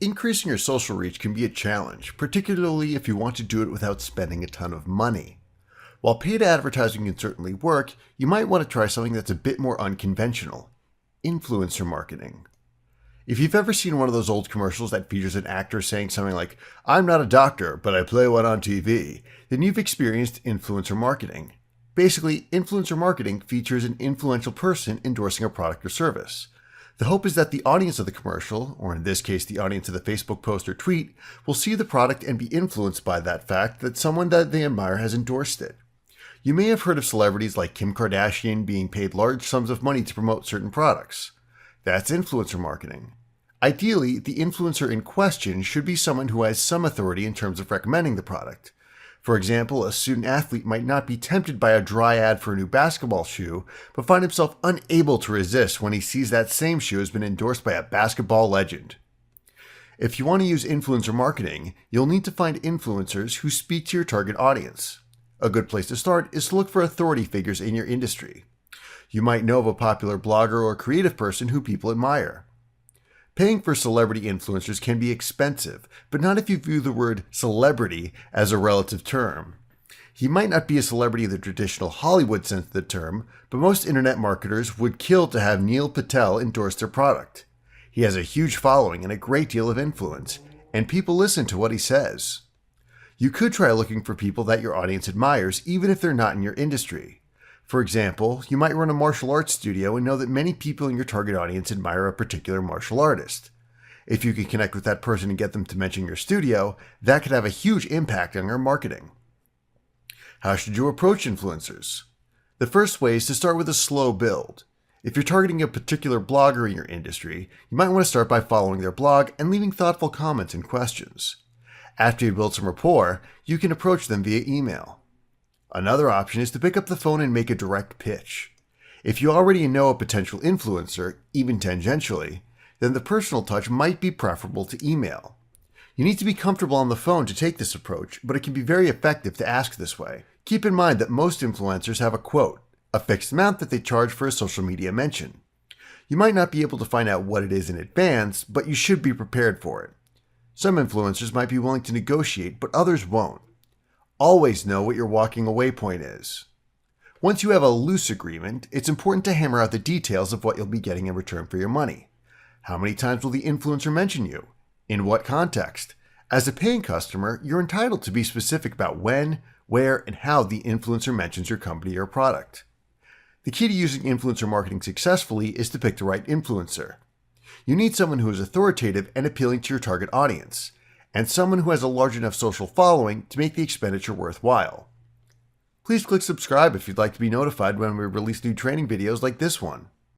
Increasing your social reach can be a challenge, particularly if you want to do it without spending a ton of money. While paid advertising can certainly work, you might want to try something that's a bit more unconventional: influencer marketing. If you've ever seen one of those old commercials that features an actor saying something like, "I'm not a doctor, but I play one on TV," then you've experienced influencer marketing. Basically, influencer marketing features an influential person endorsing a product or service. The hope is that the audience of the commercial, or in this case the audience of the Facebook post or tweet, will see the product and be influenced by that fact that someone that they admire has endorsed it. You may have heard of celebrities like Kim Kardashian being paid large sums of money to promote certain products. That's influencer marketing. Ideally, the influencer in question should be someone who has some authority in terms of recommending the product. For example, a student athlete might not be tempted by a dry ad for a new basketball shoe, but find himself unable to resist when he sees that same shoe has been endorsed by a basketball legend. If you want to use influencer marketing, you'll need to find influencers who speak to your target audience. A good place to start is to look for authority figures in your industry. You might know of a popular blogger or creative person who people admire. Paying for celebrity influencers can be expensive, but not if you view the word celebrity as a relative term. He might not be a celebrity in the traditional Hollywood sense of the term, but most internet marketers would kill to have Neil Patel endorse their product. He has a huge following and a great deal of influence, and people listen to what he says. You could try looking for people that your audience admires, even if they're not in your industry. For example, you might run a martial arts studio and know that many people in your target audience admire a particular martial artist. If you can connect with that person and get them to mention your studio, that could have a huge impact on your marketing. How should you approach influencers? The first way is to start with a slow build. If you're targeting a particular blogger in your industry, you might want to start by following their blog and leaving thoughtful comments and questions. After you build some rapport, you can approach them via email. Another option is to pick up the phone and make a direct pitch. If you already know a potential influencer, even tangentially, then the personal touch might be preferable to email. You need to be comfortable on the phone to take this approach, but it can be very effective to ask this way. Keep in mind that most influencers have a quote, a fixed amount that they charge for a social media mention. You might not be able to find out what it is in advance, but you should be prepared for it. Some influencers might be willing to negotiate, but others won't. Always know what your walking away point is. Once you have a loose agreement, it's important to hammer out the details of what you'll be getting in return for your money. How many times will the influencer mention you? In what context? As a paying customer, you're entitled to be specific about when, where, and how the influencer mentions your company or product. The key to using influencer marketing successfully is to pick the right influencer. You need someone who is authoritative and appealing to your target audience, and someone who has a large enough social following to make the expenditure worthwhile. Please click subscribe if you'd like to be notified when we release new training videos like this one.